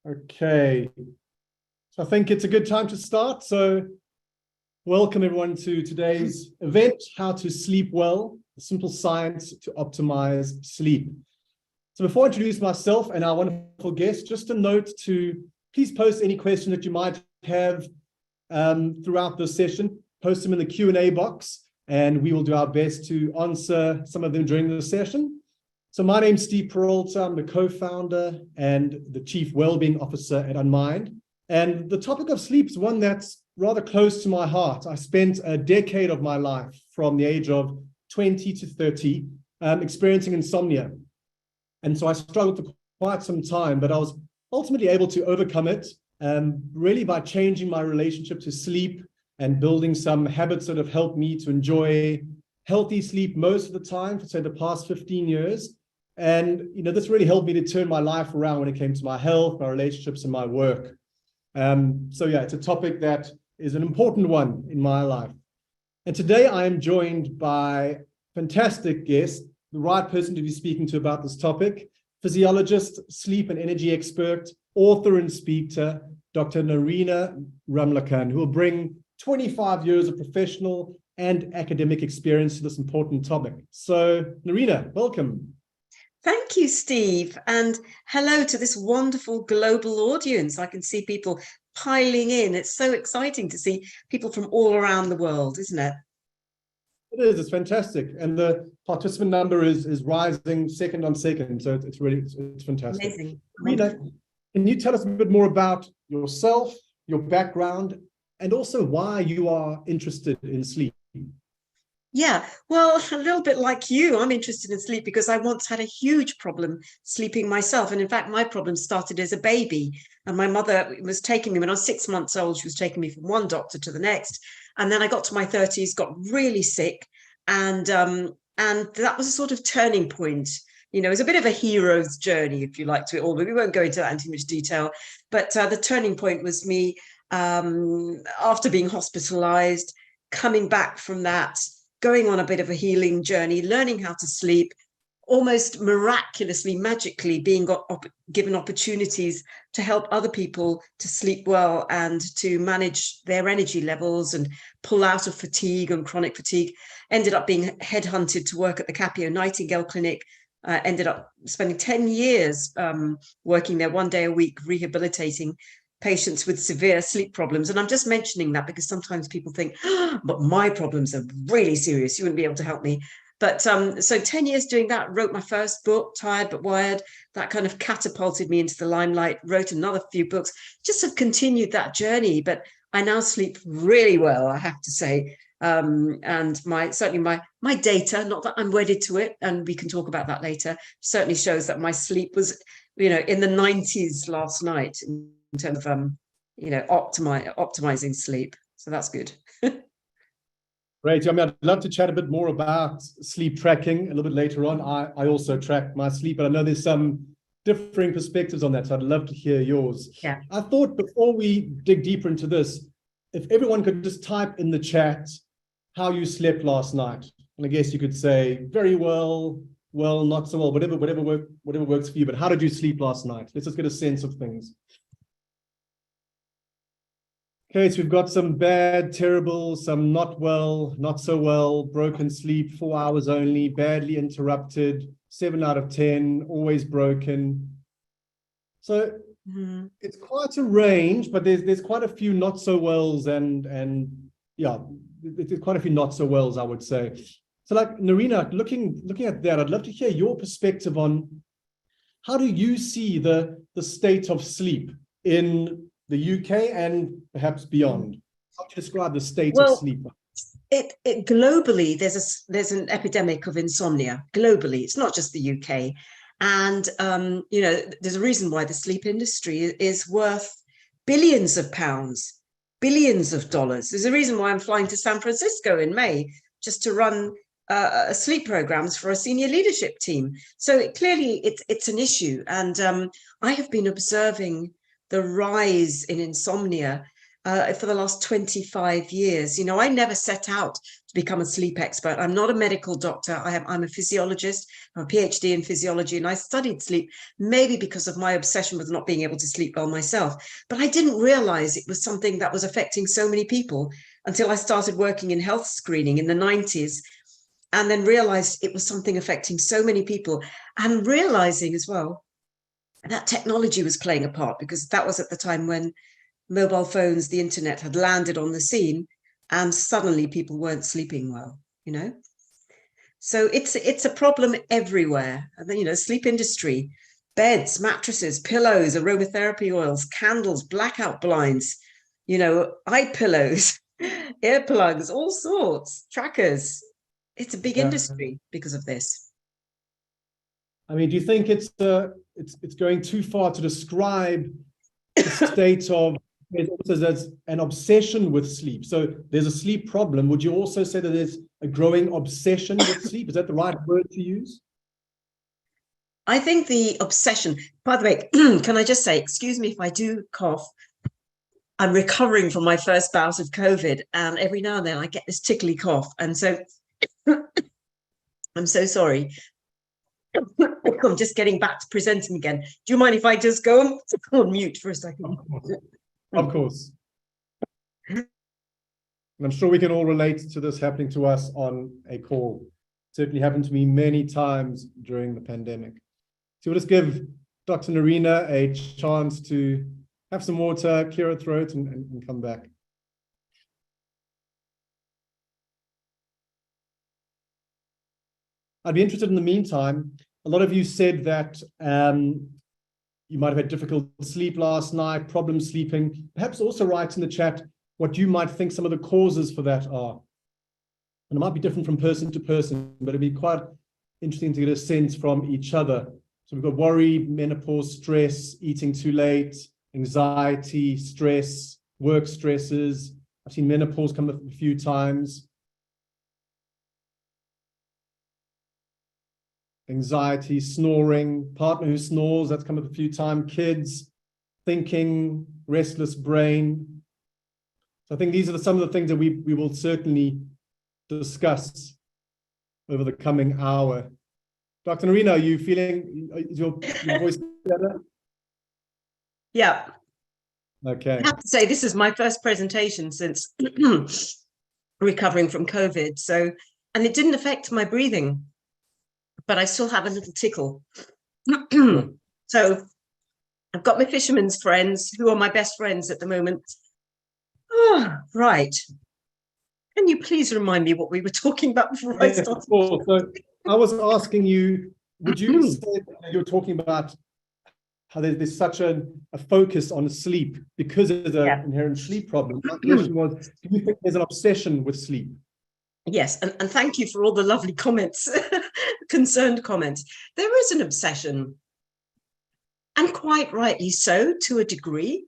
Okay, so I think it's a good time to start. So welcome everyone to today's event, How to Sleep Well, the simple science to optimize sleep. So before I introduce myself and our wonderful guest, just a note to please post any question that you might have throughout this session. Post them in the Q&A box, and we will do our best to answer some of them during the session. So my name's Steve Peralta. I'm the co-founder and the Chief Wellbeing Officer at Unmind. And the topic of sleep is one that's rather close to my heart. I spent a decade of my life from the age of 20 to 30 experiencing insomnia. And so I struggled for quite some time, but I was ultimately able to overcome it really by changing my relationship to sleep and building some habits that have helped me to enjoy healthy sleep most of the time for, say, the past 15 years. And, this really helped me to turn my life around when it came to my health, my relationships, and my work. So yeah, it's a topic that is an important one in my life. And today I am joined by a fantastic guest, the right person to be speaking to about this topic, physiologist, sleep and energy expert, author and speaker, Dr. Naritas, who will bring 25 years of professional and academic experience to this important topic. So Naritas, welcome. Thank you, Steve, and hello to this wonderful global audience. I can see people piling in. It's so exciting to see people from all around the world, isn't it? It is. It's fantastic, and the participant number is rising second on second. So it's fantastic. Amazing. Naritas, can you tell us a bit more about yourself, your background, and also why you are interested in sleep? Yeah, well, a little bit like you, I'm interested in sleep because I once had a huge problem sleeping myself. And in fact, my problem started as a baby. And my mother was taking me when I was 6 months old. She was taking me from one doctor to the next. And then I got to my 30s, got really sick. And that was a sort of turning point. It was a bit of a hero's journey, if you like, to it all, but we won't go into that in too much detail. But the turning point was me, after being hospitalized, coming back from that, going on a bit of a healing journey, learning how to sleep, almost miraculously, magically being given opportunities to help other people to sleep well and to manage their energy levels and pull out of fatigue and chronic fatigue. Ended up being headhunted to work at the Capio Nightingale Clinic. Ended up spending 10 years working there 1 day a week, rehabilitating patients with severe sleep problems. And I'm just mentioning that because sometimes people think, but my problems are really serious, you wouldn't be able to help me. But so 10 years doing that, wrote my first book, Tired But Wired. That kind of catapulted me into the limelight, wrote another few books, just have continued that journey. But I now sleep really well, I have to say. And my data, not that I'm wedded to it, and we can talk about that later, certainly shows that my sleep was, in the 90s last night in terms of optimizing sleep. So that's good. Great. I'd love to chat a bit more about sleep tracking a little bit later on. I also track my sleep, but I know there's some differing perspectives on that, so I'd love to hear yours. Yeah. I thought before we dig deeper into this, if everyone could just type in the chat how you slept last night. And I guess you could say very well, not so well, whatever works for you. But how did you sleep last night? Let's just get a sense of things. Okay, so we've got some bad, terrible, some not well, not so well, broken sleep, 4 hours only, badly interrupted, 7 out of 10, always broken. So it's quite a range, but there's quite a few not so wells and yeah, there's quite a few not so wells, I would say. So like Naritas, looking at that, I'd love to hear your perspective on how do you see the state of sleep in the UK and perhaps beyond? How do you describe the state of sleep? It globally, there's an epidemic of insomnia globally. It's not just the UK. And, there's a reason why the sleep industry is worth billions of pounds, billions of dollars. There's a reason why I'm flying to San Francisco in May just to run sleep programs for a senior leadership team. So clearly it's an issue. And I have been observing the rise in insomnia for the last 25 years. I never set out become a sleep expert. I'm not a medical doctor. I'm a physiologist. I'm a PhD in physiology, and I studied sleep maybe because of my obsession with not being able to sleep well myself. But I didn't realize it was something that was affecting so many people until I started working in health screening in the 90s, and then realized it was something affecting so many people, and realizing as well that technology was playing a part, because that was at the time when mobile phones, the internet had landed on the scene, and suddenly people weren't sleeping well, So it's a problem everywhere. And then, sleep industry, beds, mattresses, pillows, aromatherapy oils, candles, blackout blinds, eye pillows, earplugs, all sorts, trackers. It's a big industry because of this. I mean, do you think it's going too far to describe the state of, there's an obsession with sleep? So there's a sleep problem. Would you also say that there's a growing obsession with sleep? Is that the right word to use? I think the obsession, by the way, can I just say, excuse me if I do cough, I'm recovering from my first bout of COVID, and every now and then I get this tickly cough. And so I'm so sorry. I'm just getting back to presenting again. Do you mind if I just go on mute for a second? Of course. And I'm sure we can all relate to this happening to us on a call. It certainly happened to me many times during the pandemic. So we'll just give Dr. Narina a chance to have some water, clear her throat, and come back. I'd be interested in the meantime. A lot of you said that you might have had difficult sleep last night, problem sleeping. Perhaps also write in the chat what you might think some of the causes for that are. And it might be different from person to person, but it'd be quite interesting to get a sense from each other. So we've got worry, menopause, stress, eating too late, anxiety, stress, work stresses. I've seen menopause come up a few times. Anxiety, snoring, partner who snores, that's come up a few times, kids, thinking, restless brain. So I think these are some of the things that we will certainly discuss over the coming hour. Dr. Narina, are you feeling, is your voice better? Yeah. Okay. I have to say, this is my first presentation since recovering from COVID. And it didn't affect my breathing, but I still have a little tickle. So I've got my fisherman's friends who are my best friends at the moment. Oh, right. Can you please remind me what we were talking about before I started? So I was asking you, would you say that you're talking about how there's such a focus on sleep because there's an inherent sleep problem? My question was, do you think there's an obsession with sleep? Yes, and thank you for all the lovely comments, concerned comments. There is an obsession, and quite rightly so to a degree.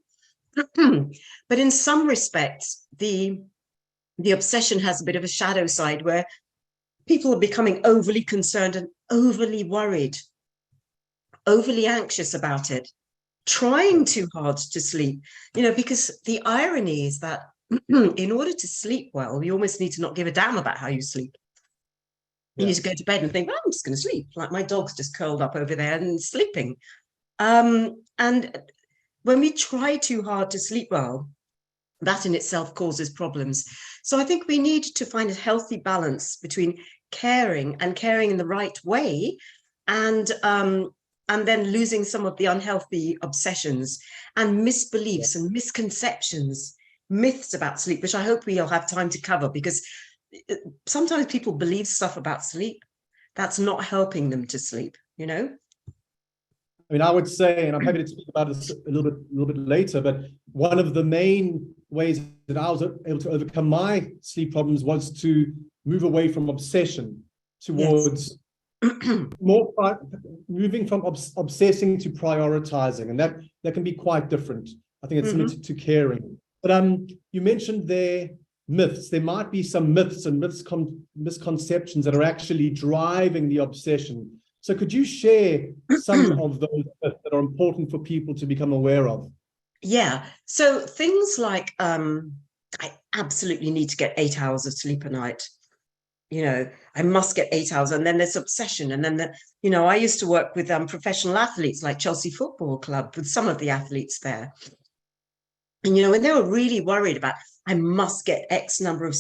But in some respects, the obsession has a bit of a shadow side where people are becoming overly concerned and overly worried, overly anxious about it, trying too hard to sleep, because the irony is that in order to sleep well, you almost need to not give a damn about how you sleep. You need to go to bed and think, well, I'm just going to sleep. Like my dog's just curled up over there and sleeping. And when we try too hard to sleep well, that in itself causes problems. So I think we need to find a healthy balance between caring in the right way, and then losing some of the unhealthy obsessions and misbeliefs and misconceptions, myths about sleep, which I hope we'll have time to cover, because sometimes people believe stuff about sleep that's not helping them to sleep, I mean, I would say, and I'm happy to speak about this a little bit later, but one of the main ways that I was able to overcome my sleep problems was to move away from obsession towards moving from obsessing to prioritizing, and that can be quite different. I think it's similar to caring. But you mentioned there myths. There might be some myths and misconceptions that are actually driving the obsession. So could you share some of those that are important for people to become aware of? Yeah. So things like I absolutely need to get 8 hours of sleep a night. I must get 8 hours. And then there's obsession. And then, I used to work with professional athletes like Chelsea Football Club, with some of the athletes there. And, when they were really worried about, I must get X number of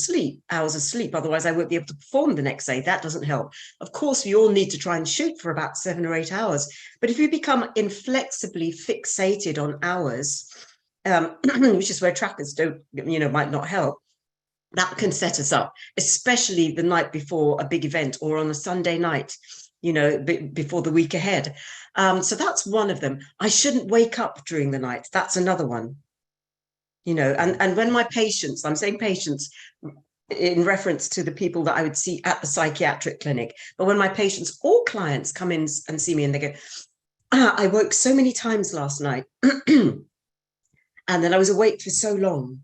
hours of sleep, otherwise I won't be able to perform the next day. That doesn't help. Of course, we all need to try and shoot for about 7 or 8 hours. But if you become inflexibly fixated on hours, which is where trackers might not help, that can set us up, especially the night before a big event or on a Sunday night, before the week ahead. So that's one of them. I shouldn't wake up during the night. That's another one. And when my patients, I'm saying patients in reference to the people that I would see at the psychiatric clinic, but when my patients or clients come in and see me and they go, I woke so many times last night and then I was awake for so long.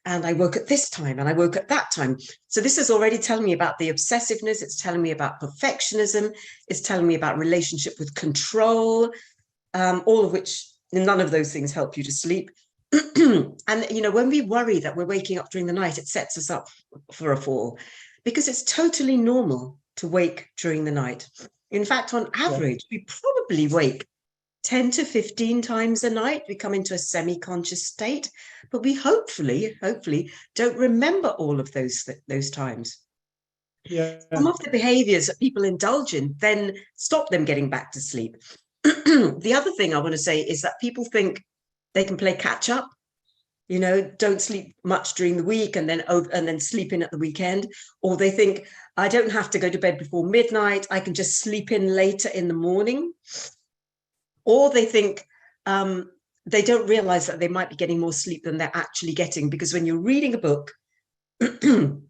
And I woke at this time and I woke at that time. So this is already telling me about the obsessiveness. It's telling me about perfectionism. It's telling me about relationship with control, all of which, none of those things help you to sleep. And, when we worry that we're waking up during the night, it sets us up for a fall, because it's totally normal to wake during the night. In fact, on average, we probably wake 10 to 15 times a night. We come into a semi-conscious state, but we hopefully don't remember all of those times. Yeah. Some of the behaviors that people indulge in then stop them getting back to sleep. The other thing I want to say is that people think they can play catch up, don't sleep much during the week and then sleep in at the weekend. Or they think, I don't have to go to bed before midnight. I can just sleep in later in the morning. Or they think they don't realize that they might be getting more sleep than they're actually getting, because when you're reading a book and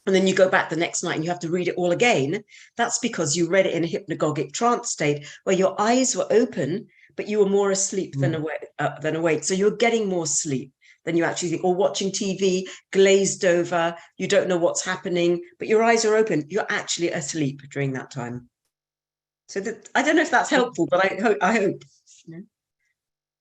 then you go back the next night and you have to read it all again, that's because you read it in a hypnagogic trance state where your eyes were open, but you were more asleep than awake. So you're getting more sleep than you actually think. Or watching TV, glazed over, you don't know what's happening, but your eyes are open. You're actually asleep during that time. So I don't know if that's helpful, but I hope.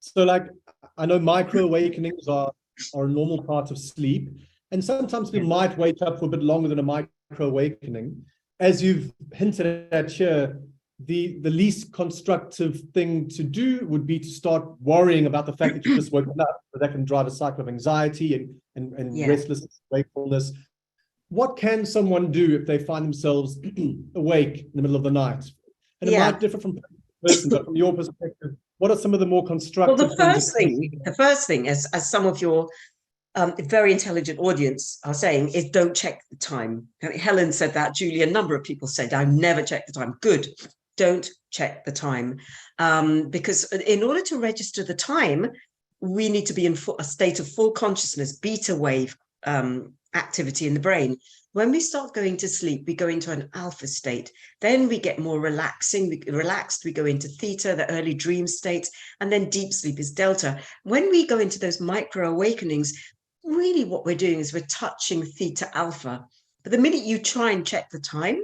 So I know micro awakenings are a normal part of sleep. And sometimes we might wake up for a bit longer than a micro awakening. As you've hinted at here, the least constructive thing to do would be to start worrying about the fact that you've just woken up. So that can drive a cycle of anxiety and restlessness, wakefulness. What can someone do if they find themselves awake in the middle of the night? And it might differ from person, but from your perspective, what are some of the more constructive things? The first thing, as some of your very intelligent audience are saying, is don't check the time. Helen said that, Julie, a number of people said, I never check the time. Good. Don't check the time. Because in order to register the time, we need to be in a state of full consciousness, beta wave activity in the brain. When we start going to sleep, we go into an alpha state. Then we get more relaxed. We go into theta, the early dream states, and then deep sleep is delta. When we go into those micro awakenings, really what we're doing is we're touching theta alpha. But the minute you try and check the time,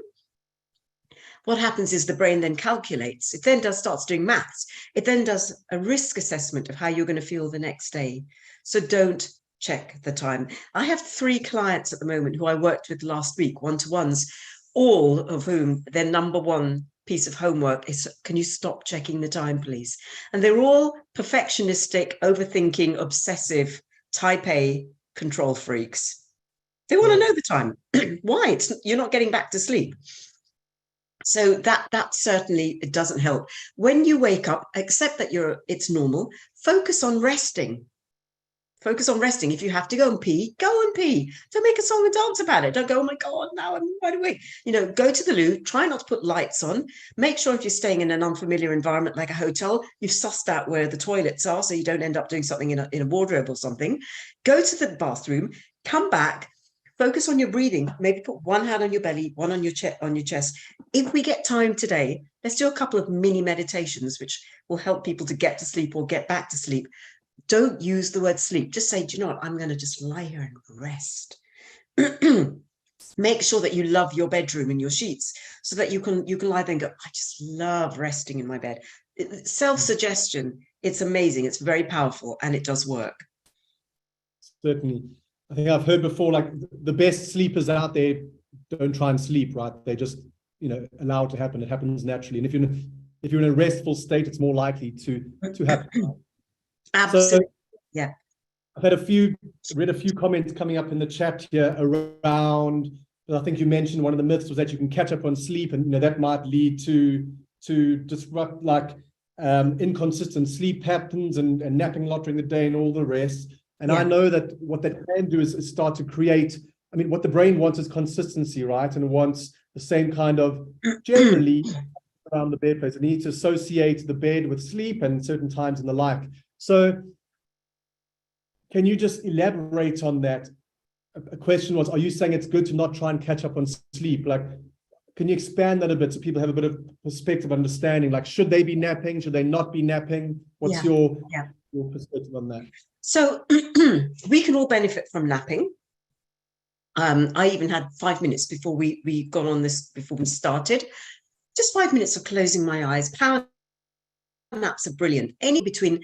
what happens is the brain then calculates. It then starts doing maths. It then does a risk assessment of how you're going to feel the next day. So don't check the time. I have 3 clients at the moment who I worked with last week, one-to-ones, all of whom their number one piece of homework is, can you stop checking the time, please? And they're all perfectionistic, overthinking, obsessive, type A control freaks. They want to know the time. Why? You're not getting back to sleep. So that certainly it doesn't help. When you wake up, accept that it's normal. Focus on resting. Focus on resting. If you have to go and pee, go and pee. Don't make a song and dance about it. Don't go, oh my God, now I'm wide awake. Go to the loo. Try not to put lights on. Make sure if you're staying in an unfamiliar environment like a hotel, you've sussed out where the toilets are so you don't end up doing something in a wardrobe or something. Go to the bathroom, come back, focus on your breathing. Maybe put one hand on your belly, one on your chest. If we get time today, let's do a couple of mini meditations, which will help people to get to sleep or get back to sleep. Don't use the word sleep. Just say, do you know what? I'm going to just lie here and rest. Make sure that you love your bedroom and your sheets so that you can lie there and go, I just love resting in my bed. Self-suggestion, it's amazing. It's very powerful and it does work. Certainly. I think I've heard before, like the best sleepers out there don't try and sleep, right? They just, allow it to happen. It happens naturally. And if you're in a restful state, it's more likely to happen. Absolutely. So, yeah. I've read a few comments coming up in the chat here around, I think you mentioned one of the myths was that you can catch up on sleep, and that might lead to disrupt inconsistent sleep patterns and napping a lot during the day and all the rest. And I know that what that can do is start to create, what the brain wants is consistency, right? And it wants the same kind of, generally, around the bed place. It needs to associate the bed with sleep and certain times and the like. So can you just elaborate on that? A question was, are you saying it's good to not try and catch up on sleep? Can you expand that a bit so people have a bit of perspective, understanding? Should they be napping? Should they not be napping? What's your perspective on that? So we can all benefit from napping. I even had 5 minutes before we got on this, before we started. Just 5 minutes of closing my eyes. Power naps are brilliant. Any between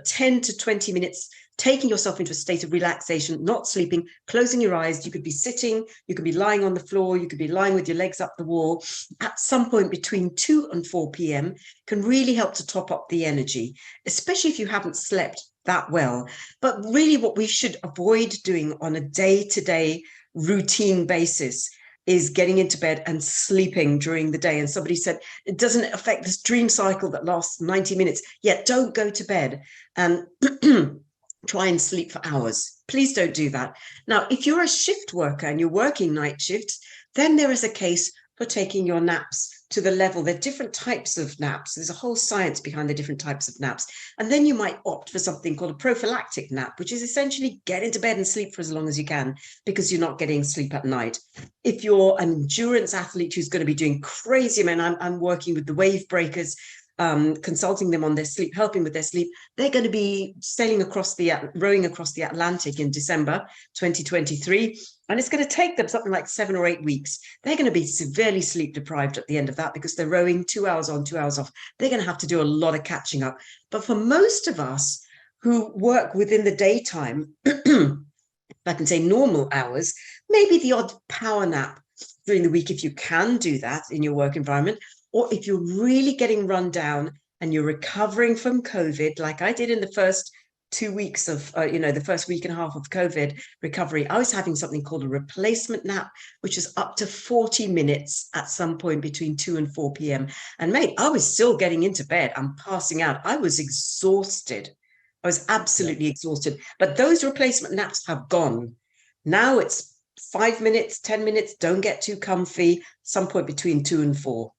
10 to 20 minutes, taking yourself into a state of relaxation, not sleeping, closing your eyes. You could be sitting, you could be lying on the floor, you could be lying with your legs up the wall. At some point between 2 and 4 p.m. can really help to top up the energy, especially if you haven't slept that well. But really what we should avoid doing on a day-to-day routine basis is getting into bed and sleeping during the day. And somebody said, it doesn't affect this dream cycle that lasts 90 minutes. Yet don't go to bed and try and sleep for hours. Please don't do that. Now, if you're a shift worker and you're working night shifts, then there is a case for taking your naps to the level. There are different types of naps. There's a whole science behind the different types of naps. And then you might opt for something called a prophylactic nap, which is essentially get into bed and sleep for as long as you can because you're not getting sleep at night. If you're an endurance athlete who's going to be doing crazy, I'm working with the wave breakers, consulting them on their sleep, helping with their sleep. They're going to be rowing across the Atlantic in December 2023. And it's going to take them something like 7 or 8 weeks. They're going to be severely sleep deprived at the end of that because they're rowing 2 hours on, 2 hours off. They're going to have to do a lot of catching up. But for most of us who work within the daytime, if I can say normal hours, maybe the odd power nap during the week, if you can do that in your work environment, or if you're really getting run down and you're recovering from COVID, like I did in the first 2 weeks of, the first week and a half of COVID recovery, I was having something called a replacement nap, which is up to 40 minutes at some point between 2 and 4 p.m. And mate, I was still getting into bed. I'm passing out. I was exhausted. I was absolutely exhausted. But those replacement naps have gone. Now it's 5 minutes, 10 minutes. Don't get too comfy. Some point between 2 and 4.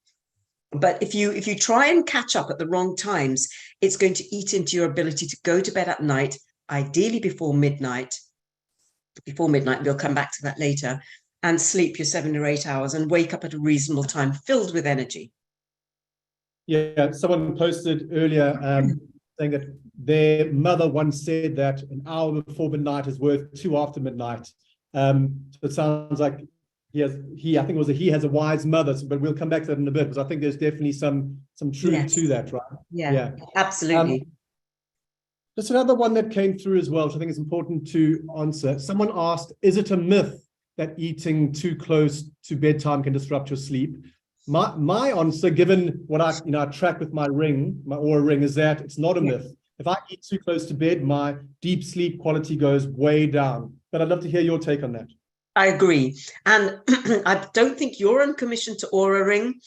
But if you try and catch up at the wrong times, it's going to eat into your ability to go to bed at night, ideally before midnight. Before midnight, we'll come back to that later, and sleep your 7 or 8 hours and wake up at a reasonable time, filled with energy. Yeah, someone posted earlier saying that their mother once said that an hour before midnight is worth 2 after midnight. So it sounds like he has a wise mother, but we'll come back to that in a bit because I think there's definitely some truth to that, right? Yeah, absolutely. Just another one that came through as well, which I think is important to answer. Someone asked, is it a myth that eating too close to bedtime can disrupt your sleep? My answer, given what I track with my Aura ring, is that it's not a myth. If I eat too close to bed, my deep sleep quality goes way down. But I'd love to hear your take on that. I agree. And I don't think you're on commission to Aura Ring,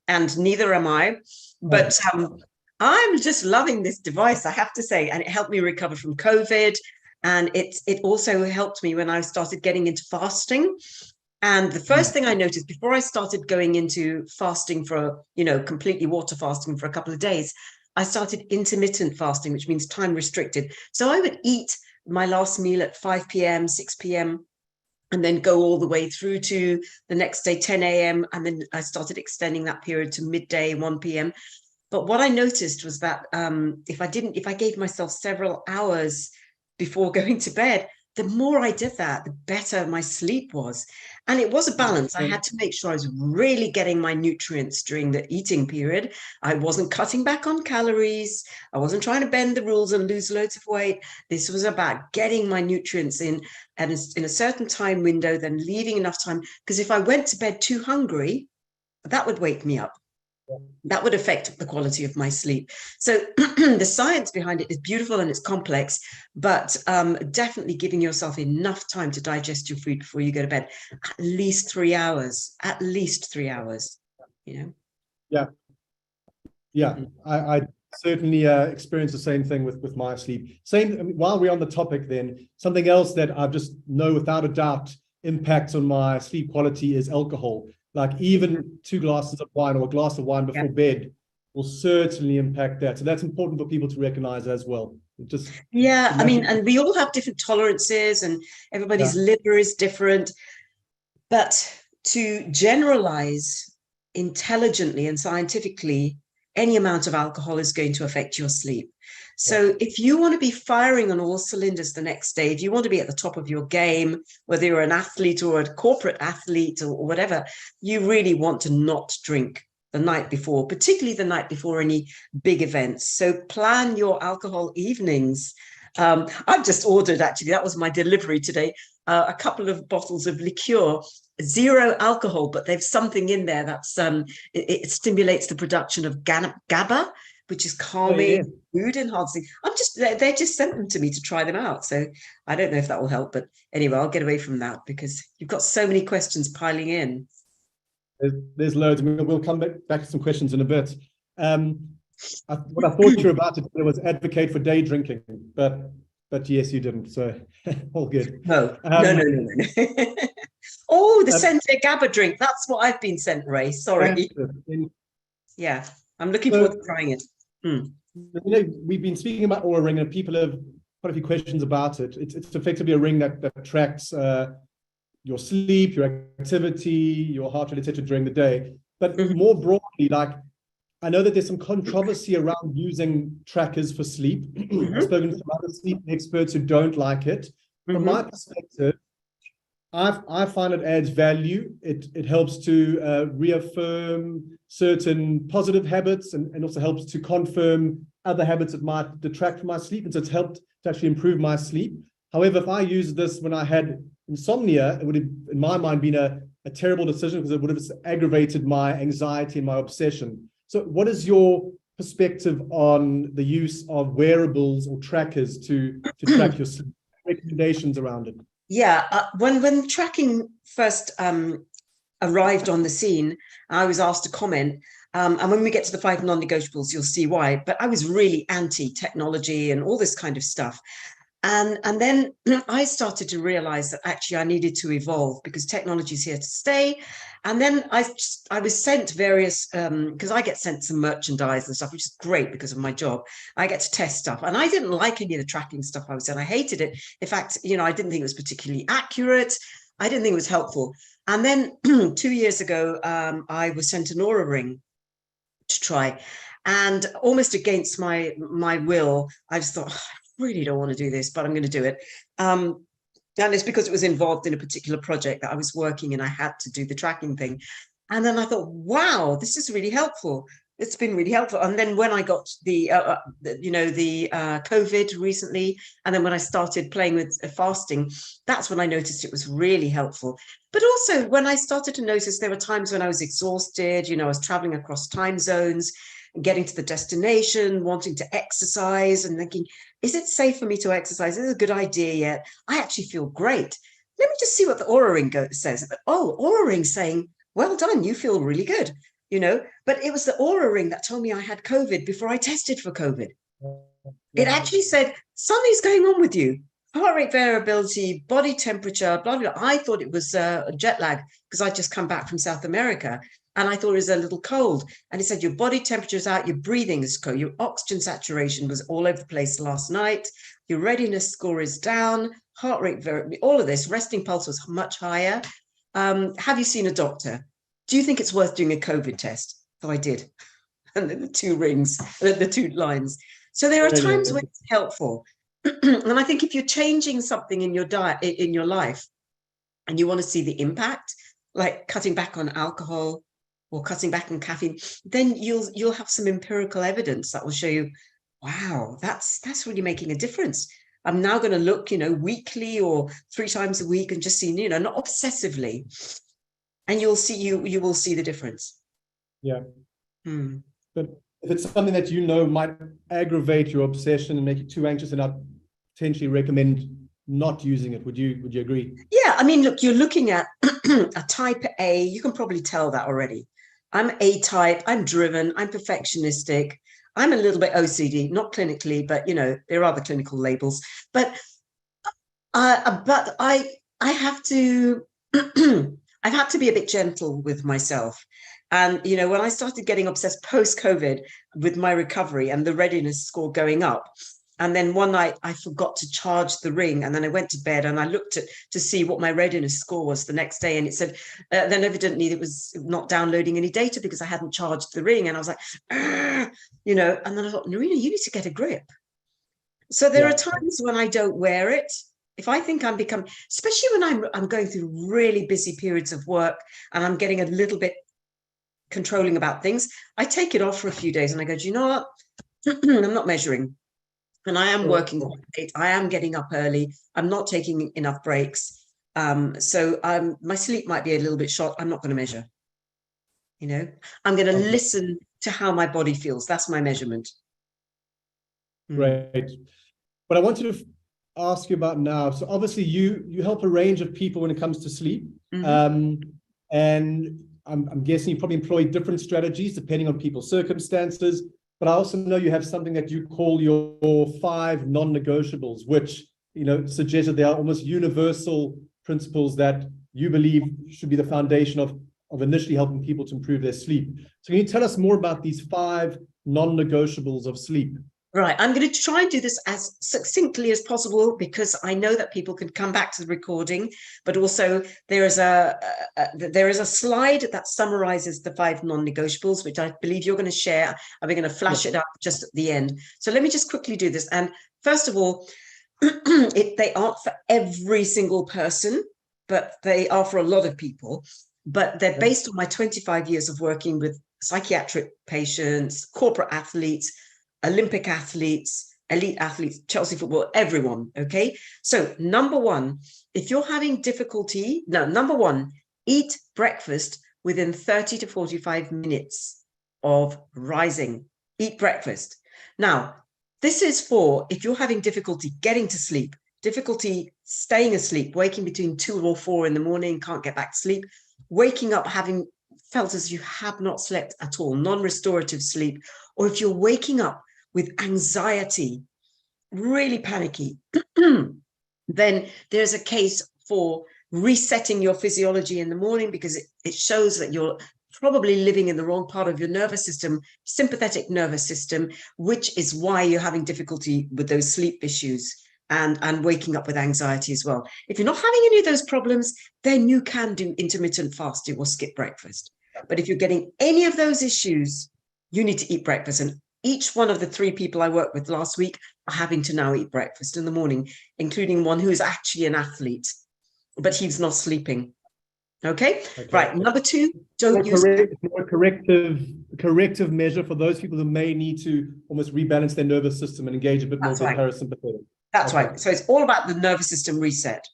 and neither am I. But I'm just loving this device, I have to say. And it helped me recover from COVID. And it also helped me when I started getting into fasting. And the first thing I noticed before I started going into fasting for, completely water fasting for a couple of days, I started intermittent fasting, which means time restricted. So I would eat my last meal at 5 p.m., 6 p.m., and then go all the way through to the next day, 10 a.m. And then I started extending that period to midday, 1 p.m. But what I noticed was that if I gave myself several hours before going to bed, the more I did that, the better my sleep was. And it was a balance. I had to make sure I was really getting my nutrients during the eating period. I wasn't cutting back on calories. I wasn't trying to bend the rules and lose loads of weight. This was about getting my nutrients in and in a certain time window, then leaving enough time. Because if I went to bed too hungry, that would wake me up. That would affect the quality of my sleep. So the science behind it is beautiful and it's complex, but definitely giving yourself enough time to digest your food before you go to bed. At least 3 hours, you know? Yeah. Yeah. I certainly experience the same thing with my sleep. Same, I mean, while we're on the topic then, something else that I just know without a doubt impacts on my sleep quality is alcohol. Like even 2 glasses of wine or a glass of wine before bed will certainly impact that. So that's important for people to recognize as well. Just I mean, and we all have different tolerances and everybody's liver is different, but to generalize intelligently and scientifically, any amount of alcohol is going to affect your sleep. So if you want to be firing on all cylinders the next day, if you want to be at the top of your game, whether you're an athlete or a corporate athlete or whatever, you really want to not drink the night before, particularly the night before any big events. So plan your alcohol evenings. I've just ordered, actually, that was my delivery today, a couple of bottles of liqueur, 0 alcohol, but there's something in there that's it stimulates the production of GABA, which is calming, mood enhancing. They just sent them to me to try them out. So I don't know if that will help, but anyway, I'll get away from that because you've got so many questions piling in. There's loads. I mean, we'll come back to some questions in a bit. What I thought you were about to do was advocate for day drinking, but yes, you didn't. So all good. No. Oh, the Sente GABA drink. That's what I've been sent, Ray. Sorry. Yeah, I'm looking forward to trying it. You know, we've been speaking about Oura Ring, and people have quite a few questions about it. It's effectively a ring that tracks your sleep, your activity, your heart rate, etc. during the day. But more broadly, like, I know that there's some controversy around using trackers for sleep. I've spoken to some other sleep experts who don't like it. From my perspective, I find it adds value. It helps to reaffirm certain positive habits and also helps to confirm other habits that might detract from my sleep. And so it's helped to actually improve my sleep. However, if I used this when I had insomnia, it would have, in my mind, been a terrible decision because it would have aggravated my anxiety and my obsession. So what is your perspective on the use of wearables or trackers to track your sleep? Recommendations around it? Yeah, when tracking first arrived on the scene, I was asked to comment. And when we get to the 5 non-negotiables, you'll see why. But I was really anti-technology and all this kind of stuff. And then I started to realize that actually I needed to evolve because technology is here to stay. And then I was sent various, because I get sent some merchandise and stuff, which is great because of my job. I get to test stuff. And I didn't like any of the tracking stuff I was sent. I hated it. In fact, you know, I didn't think it was particularly accurate. I didn't think it was helpful. And then 2 years ago, I was sent an Oura Ring to try. And almost against my will, I just thought, really don't want to do this, but I'm going to do it. And it's because it was involved in a particular project that I was working and I had to do the tracking thing. And then I thought, wow, this is really helpful. It's been really helpful. And then when I got the COVID recently, and then when I started playing with fasting, that's when I noticed it was really helpful. But also when I started to notice there were times when I was exhausted, you know, I was traveling across time zones, getting to the destination, wanting to exercise and thinking, is it safe for me to exercise? Is it a good idea yet? I actually feel great. Let me just see what the Oura Ring says. Oh, Oura Ring saying, well done, you feel really good, you know. But it was the Oura Ring that told me I had COVID before I tested for COVID. It actually said, something's going on with you. Heart rate variability, body temperature, blah, blah, blah. I thought it was a jet lag because I'd just come back from South America. And I thought it was a little cold. And it said, your body temperature is out, your breathing is cold, your oxygen saturation was all over the place last night, your readiness score is down, heart rate, all of this, resting pulse was much higher. Have you seen a doctor? Do you think it's worth doing a COVID test? So I did. And then the 2 rings, the 2 lines. So there are times when it's helpful. And I think if you're changing something in your diet, in your life, and you want to see the impact, like cutting back on alcohol or cutting back on caffeine, then you'll have some empirical evidence that will show you, wow, that's really making a difference. I'm now going to look, weekly or 3 times a week and just see, not obsessively. And you will see the difference. Yeah. But if it's something that might aggravate your obsession and make you too anxious, and I'd potentially recommend not using it. Would you agree? Yeah, I mean, look, you're looking at a type A. You can probably tell that already. I'm A type. I'm driven. I'm perfectionistic. I'm a little bit OCD, not clinically, but there are other clinical labels. But I have to. I've had to be a bit gentle with myself. And, when I started getting obsessed post-COVID with my recovery and the readiness score going up, and then one night I forgot to charge the ring, and then I went to bed and I looked to see what my readiness score was the next day, and it said then evidently it was not downloading any data because I hadn't charged the ring. And I was like, and then I thought, Narina, you need to get a grip. So there are times when I don't wear it. If I think I'm becoming, especially when I'm going through really busy periods of work and I'm getting a little bit controlling about things, I take it off for a few days and I go, do you know what? I'm not measuring. And I am working late. I am getting up early. I'm not taking enough breaks. So my sleep might be a little bit short. I'm not going to measure. I'm going to listen to how my body feels. That's my measurement. Right. But I wanted to ask you about now. So obviously you help a range of people when it comes to sleep. And I'm guessing you probably employ different strategies depending on people's circumstances. But I also know you have something that you call your 5 non-negotiables, which, suggest that they are almost universal principles that you believe should be the foundation of initially helping people to improve their sleep. So can you tell us more about these 5 non-negotiables of sleep? Right. I'm going to try and do this as succinctly as possible because I know that people can come back to the recording, but also there is a slide that summarizes the 5 non-negotiables, which I believe you're going to share, and we're going to flash it up just at the end. So let me just quickly do this. And first of all, they aren't for every single person, but they are for a lot of people. But they're based on my 25 years of working with psychiatric patients, corporate athletes, Olympic athletes, elite athletes, Chelsea football, everyone. Okay. So number 1, if you're having difficulty, number 1, eat breakfast within 30 to 45 minutes of rising. Eat breakfast. Now, this is for if you're having difficulty getting to sleep, difficulty staying asleep, waking between 2 or 4 in the morning, can't get back to sleep, waking up having felt as you have not slept at all, non-restorative sleep, or if you're waking up with anxiety, really panicky, then there's a case for resetting your physiology in the morning because it shows that you're probably living in the wrong part of your nervous system, sympathetic nervous system, which is why you're having difficulty with those sleep issues and waking up with anxiety as well. If you're not having any of those problems, then you can do intermittent fasting or skip breakfast. But if you're getting any of those issues, you need to eat breakfast. And each one of the 3 people I worked with last week are having to now eat breakfast in the morning, including one who is actually an athlete, but he's not sleeping. Okay. Right. Number 2, don't use more corrective measure for those people who may need to almost rebalance their nervous system and engage a bit more parasympathetic. That's right. So it's all about the nervous system reset.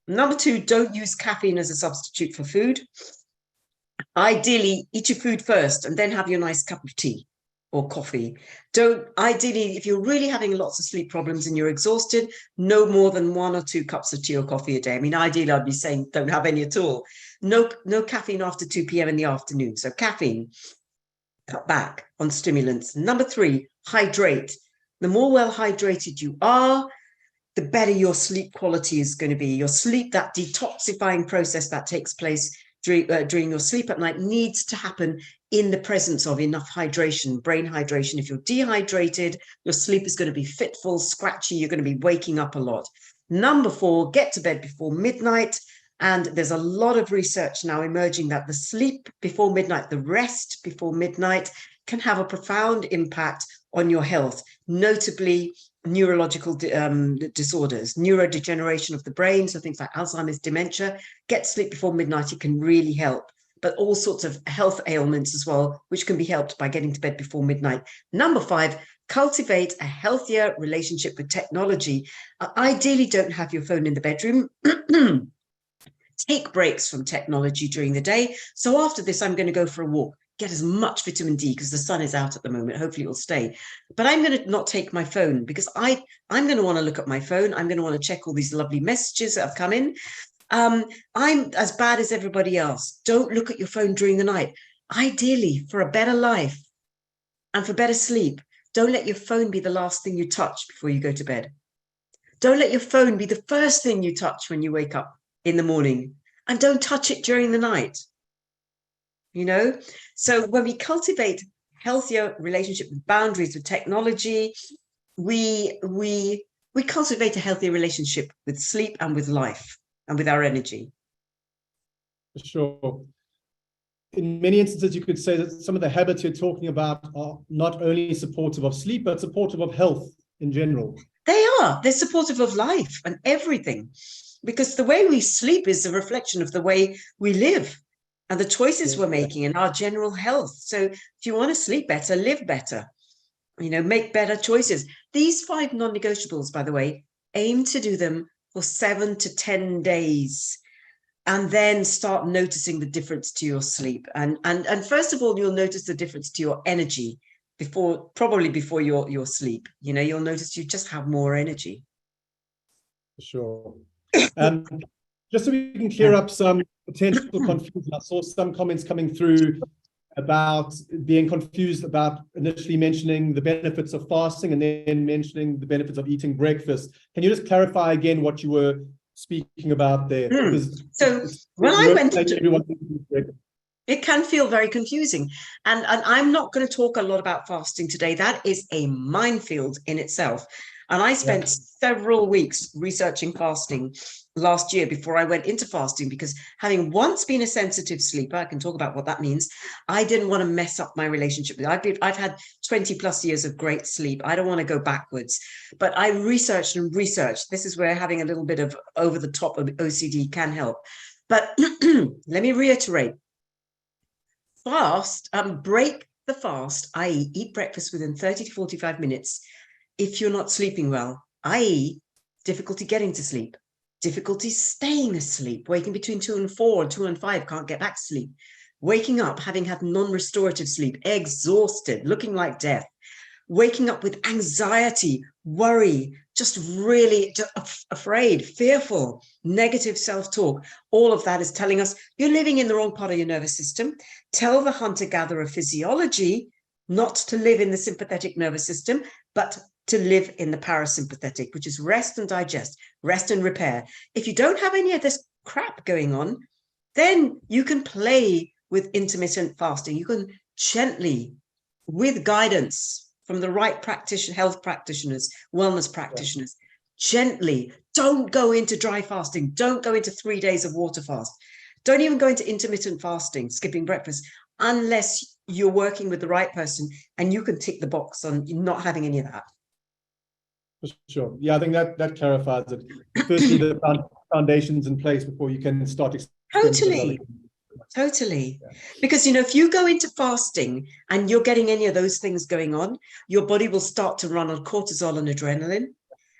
Number 2, don't use caffeine as a substitute for food. Ideally, eat your food first and then have your nice cup of tea or coffee. Ideally, if you're really having lots of sleep problems and you're exhausted, no more than 1 or 2 cups of tea or coffee a day. I mean, ideally, I'd be saying don't have any at all. No caffeine after 2 p.m. in the afternoon. So caffeine, cut back on stimulants. Number 3, hydrate. The more well hydrated you are, the better your sleep quality is going to be. Your sleep, that detoxifying process that takes place during your sleep at night, needs to happen in the presence of enough hydration, brain hydration. If you're dehydrated, your sleep is going to be fitful, scratchy. You're going to be waking up a lot. Number 4, get to bed before midnight. And there's a lot of research now emerging that the sleep before midnight, the rest before midnight, can have a profound impact on your health, notably neurological disorders, neurodegeneration of the brain, so things like Alzheimer's, dementia. Get sleep before midnight, it can really help. But all sorts of health ailments as well, which can be helped by getting to bed before midnight. Number 5, cultivate a healthier relationship with technology. Ideally, don't have your phone in the bedroom. Take breaks from technology during the day. So after this, I'm going to go for a walk. Get as much vitamin D because the sun is out at the moment. Hopefully it will stay. But I'm going to not take my phone because I'm going to want to look at my phone. I'm going to want to check all these lovely messages that have come in. I'm as bad as everybody else. Don't look at your phone during the night. Ideally, for a better life and for better sleep, don't let your phone be the last thing you touch before you go to bed. Don't let your phone be the first thing you touch when you wake up in the morning. And don't touch it during the night. You know, so when we cultivate healthier relationship with boundaries with technology, we cultivate a healthier relationship with sleep and with life and with our energy. Sure. In many instances, you could say that some of the habits you're talking about are not only supportive of sleep, but supportive of health in general. They're supportive of life and everything, because the way we sleep is a reflection of the way we live and the choices we're making and our general health. So if you want to sleep better, live better, you know, make better choices. These 5 non-negotiables, by the way, aim to do them for 7 to 10 days and then start noticing the difference to your sleep. And first of all, you'll notice the difference to your energy probably before your sleep. You know, you'll notice you just have more energy. Sure. Just so we can clear up some potential confusion, I saw some comments coming through about being confused about initially mentioning the benefits of fasting and then mentioning the benefits of eating breakfast. Can you just clarify again what you were speaking about there? So when I went into it can feel very confusing. And I'm not going to talk a lot about fasting today. That is a minefield in itself. And I spent several weeks researching fasting last year before I went into fasting, because having once been a sensitive sleeper, I can talk about what that means. I didn't want to mess up my relationship with it. I've had 20 plus years of great sleep. I don't want to go backwards, but I researched and researched. This is where having a little bit of over the top of OCD can help. But let me reiterate. Fast, break the fast, i.e. eat breakfast within 30 to 45 minutes if you're not sleeping well, i.e. difficulty getting to sleep, difficulty staying asleep, waking between 2 and 4 or 2 and 5, can't get back to sleep, waking up having had non-restorative sleep, exhausted, looking like death, waking up with anxiety, worry, just really afraid, fearful, negative self-talk. All of that is telling us you're living in the wrong part of your nervous system. Tell the hunter-gatherer physiology not to live in the sympathetic nervous system, but to live in the parasympathetic, which is rest and digest, rest and repair. If you don't have any of this crap going on, then you can play with intermittent fasting. You can gently, with guidance from the right health practitioners, wellness practitioners, gently, don't go into dry fasting. Don't go into 3 days of water fast. Don't even go into intermittent fasting, skipping breakfast, unless you're working with the right person and you can tick the box on not having any of that. For sure. Yeah, I think that clarifies it. Firstly, the foundations in place before you can start. Totally. Because, you know, if you go into fasting and you're getting any of those things going on, your body will start to run on cortisol and adrenaline.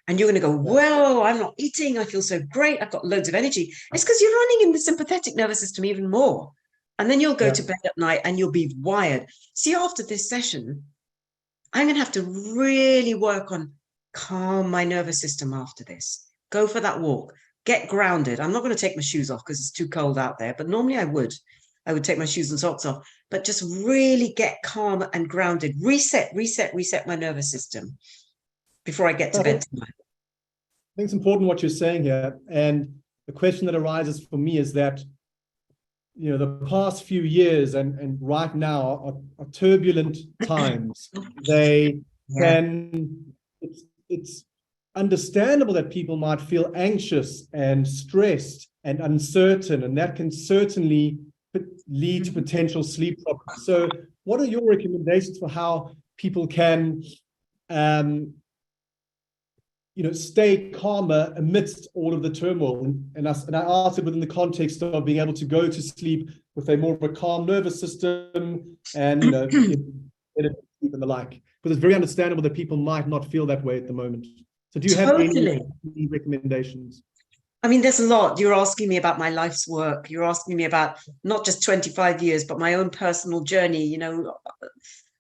And you're going to go, whoa, I'm not eating. I feel so great. I've got loads of energy. It's because you're running in the sympathetic nervous system even more. And then you'll go to bed at night and you'll be wired. See, after this session, I'm going to have to really work on calm my nervous system after this. Go for that walk. Get grounded. I'm not going to take my shoes off because it's too cold out there, but normally I would take my shoes and socks off, but just really get calm and grounded. Reset my nervous system before I get to bed tonight. I think it's important what you're saying here. And the question that arises for me is that, you know, the past few years and right now are turbulent times. They can, it's understandable that people might feel anxious and stressed and uncertain, and that can certainly lead to potential sleep problems. So what are your recommendations for how people can stay calmer amidst all of the turmoil? And I asked it within the context of being able to go to sleep with a more of a calm nervous system and, and the like, because it's very understandable that people might not feel that way at the moment. So do you have any recommendations? I mean, there's a lot. You're asking me about my life's work. You're asking me about not just 25 years, but my own personal journey.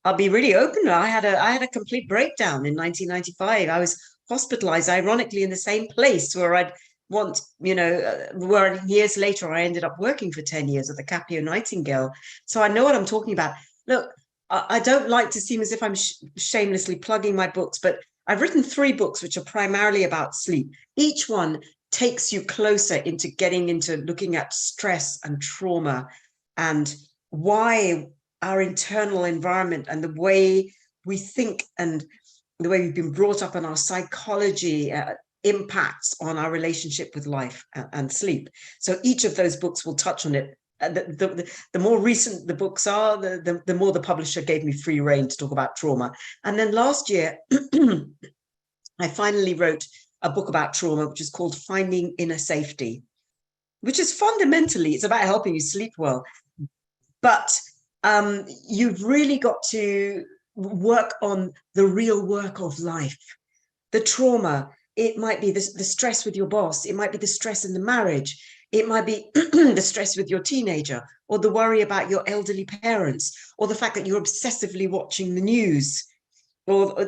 I'll be really open. I had a complete breakdown in 1995. I was hospitalized, ironically, in the same place where where years later I ended up working for 10 years at the Capio Nightingale. So I know what I'm talking about. Look, I don't like to seem as if I'm shamelessly plugging my books, but I've written 3 books which are primarily about sleep. Each one takes you closer into getting into looking at stress and trauma and why our internal environment and the way we think and the way we've been brought up and our psychology impacts on our relationship with life and sleep. So each of those books will touch on it. The more recent the books are, the more the publisher gave me free rein to talk about trauma. And then last year, I finally wrote a book about trauma, which is called Finding Inner Safety, which is fundamentally, it's about helping you sleep well. But you've really got to work on the real work of life. The trauma, it might be the stress with your boss. It might be the stress in the marriage. It might be the stress with your teenager, or the worry about your elderly parents, or the fact that you're obsessively watching the news, or,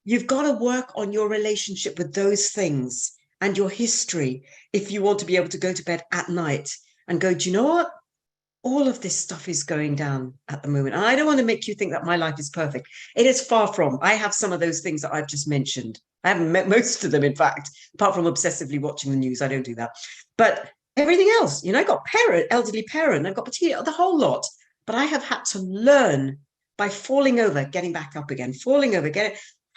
you've got to work on your relationship with those things and your history if you want to be able to go to bed at night and go, do you know what? All of this stuff is going down at the moment. And I don't want to make you think that my life is perfect. It is far from. I have some of those things that I've just mentioned. I haven't met most of them, in fact, apart from obsessively watching the news. I don't do that. But everything else, I got elderly parent, I've got the whole lot. But I have had to learn by falling over, getting back up again, falling over,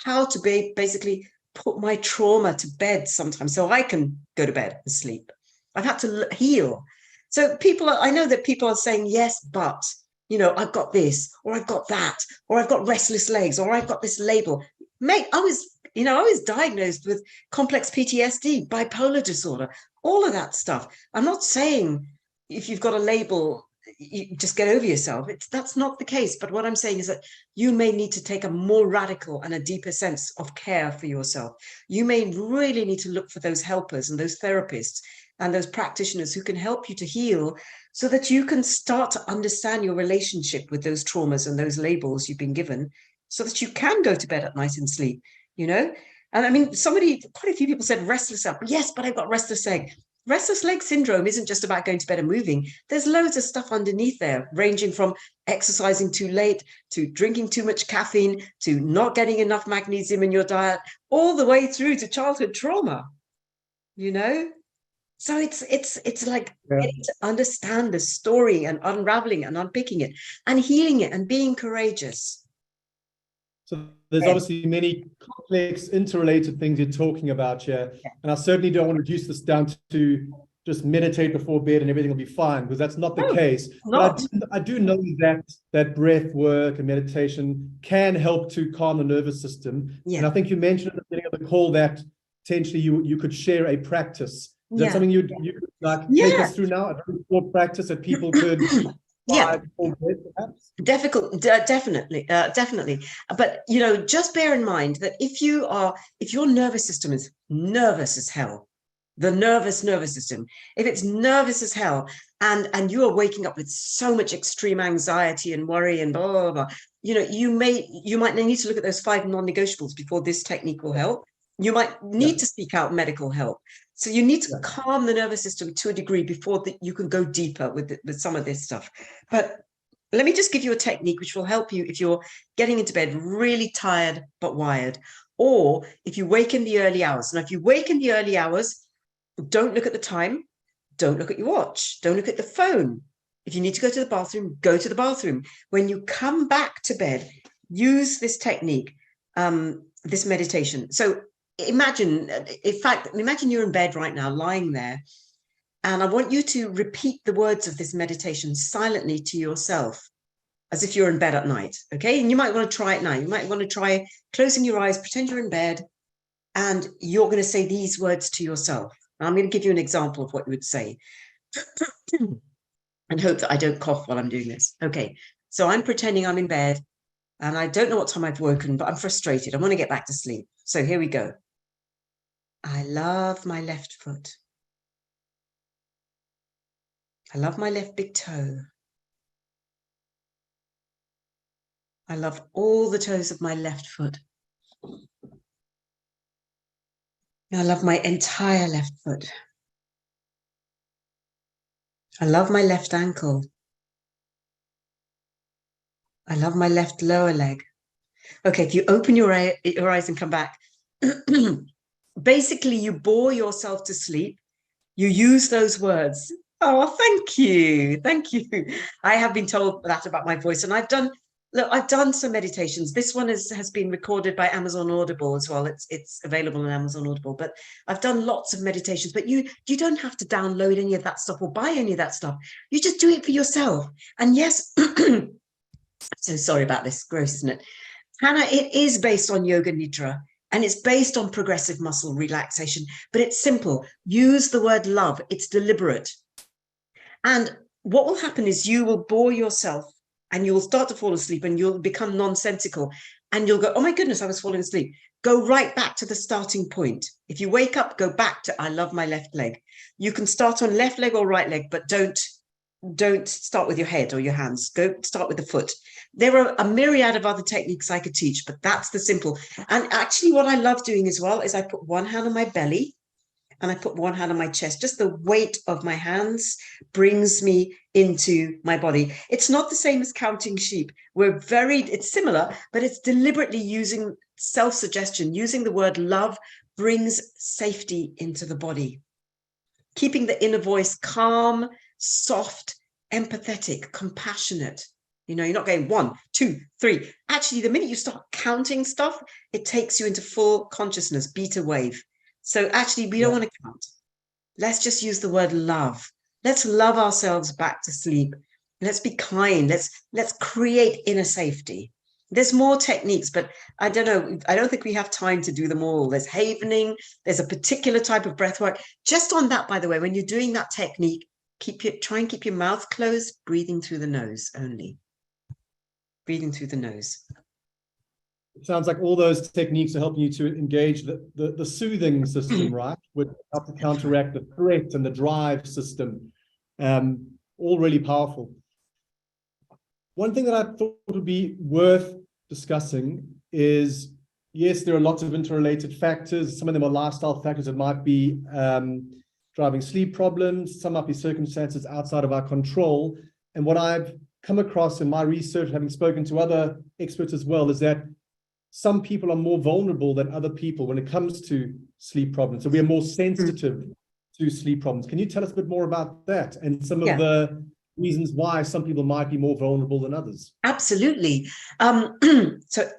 how to basically put my trauma to bed sometimes so I can go to bed and sleep. I've had to heal. So I know that people are saying, yes, but, I've got this, or I've got that, or I've got restless legs, or I've got this label. Mate, I was diagnosed with complex PTSD, bipolar disorder, all of that stuff. I'm not saying if you've got a label, you just get over yourself. That's not the case. But what I'm saying is that you may need to take a more radical and a deeper sense of care for yourself. You may really need to look for those helpers and those therapists and those practitioners who can help you to heal so that you can start to understand your relationship with those traumas and those labels you've been given so that you can go to bed at night and sleep, And I mean, quite a few people said restless leg. Yes, but I've got restless leg. Restless leg syndrome isn't just about going to bed and moving. There's loads of stuff underneath there, ranging from exercising too late, to drinking too much caffeine, to not getting enough magnesium in your diet, all the way through to childhood trauma, So it's like getting to understand the story and unraveling and unpicking it and healing it and being courageous. So there's obviously many complex, interrelated things you're talking about here. And I certainly don't want to reduce this down to just meditate before bed and everything will be fine, because that's not the case. But I do know that breath work and meditation can help to calm the nervous system. Yeah. And I think you mentioned at the beginning of the call that potentially you could share a practice. Is that something you could take us through now? A very short practice that people could Definitely. But just bear in mind that if your nervous system is nervous as hell, the nervous system, if it's nervous as hell, and you are waking up with so much extreme anxiety and worry and blah blah blah, you might need to look at those 5 non-negotiables before this technique will help. You might need to seek out medical help. So you need to calm the nervous system to a degree before you can go deeper with some of this stuff. But let me just give you a technique which will help you if you're getting into bed really tired but wired, or if you wake in the early hours. Now, if you wake in the early hours, don't look at the time. Don't look at your watch. Don't look at the phone. If you need to go to the bathroom, go to the bathroom. When you come back to bed, use this technique, this meditation. So imagine you're in bed right now, lying there, And I want you to repeat the words of this meditation silently to yourself, as if you're in bed at night, okay? And you might want to try it now. You might want to try closing your eyes, pretend you're in bed, and you're going to say these words to yourself. And I'm going to give you an example of what you would say. And hope that I don't cough while I'm doing this. Okay, so I'm pretending I'm in bed, and I don't know what time I've woken, but I'm frustrated. I want to get back to sleep. So here we go. I love my left foot. I love my left big toe. I love all the toes of my left foot. I love my entire left foot. I love my left ankle. I love my left lower leg. Okay, if you open your eyes and come back, basically you bore yourself to sleep. You use those words. Oh, thank you. Thank you. I have been told that about my voice, and I've done some meditations. This one has been recorded by Amazon Audible as well. It's available on Amazon Audible, but I've done lots of meditations, but you don't have to download any of that stuff or buy any of that stuff. You just do it for yourself. And yes, so sorry about this, gross, isn't it? Hannah, it is based on Yoga Nidra, and it's based on progressive muscle relaxation, but it's simple. Use the word love. It's deliberate. And what will happen is you will bore yourself, and you will start to fall asleep, and you'll become nonsensical, and you'll go, oh my goodness, I was falling asleep. Go right back to the starting point. If you wake up, go back to I love my left leg. You can start on left leg or right leg, but don't start with your head or your hands. Go start with the foot. There are a myriad of other techniques I could teach, but that's the simple. And actually what I love doing as well is I put one hand on my belly and I put one hand on my chest. Just the weight of my hands brings me into my body. It's not the same as counting sheep. It's similar, but it's deliberately using self-suggestion. Using the word love brings safety into the body. Keeping the inner voice calm, soft, empathetic, compassionate. You're not going 1, 2, 3. Actually, the minute you start counting stuff, it takes you into full consciousness, beta wave. So actually, we don't want to count. Let's just use the word love. Let's love ourselves back to sleep. Let's be kind. Let's create inner safety. There's more techniques, but I don't know. I don't think we have time to do them all. There's havening. There's a particular type of breath work. Just on that, by the way, when you're doing that technique, try and keep your mouth closed, breathing through the nose only. Breathing through the nose. It sounds like all those techniques are helping you to engage the soothing system, right? Would help to counteract the threat and the drive system. All really powerful. One thing that I thought would be worth discussing is, yes, there are lots of interrelated factors. Some of them are lifestyle factors that might be driving sleep problems. Some might be circumstances outside of our control. And what I've come across in my research, having spoken to other experts as well, is that some people are more vulnerable than other people when it comes to sleep problems. So we are more sensitive to sleep problems. Can you tell us a bit more about that and some of the reasons why some people might be more vulnerable than others? Absolutely. So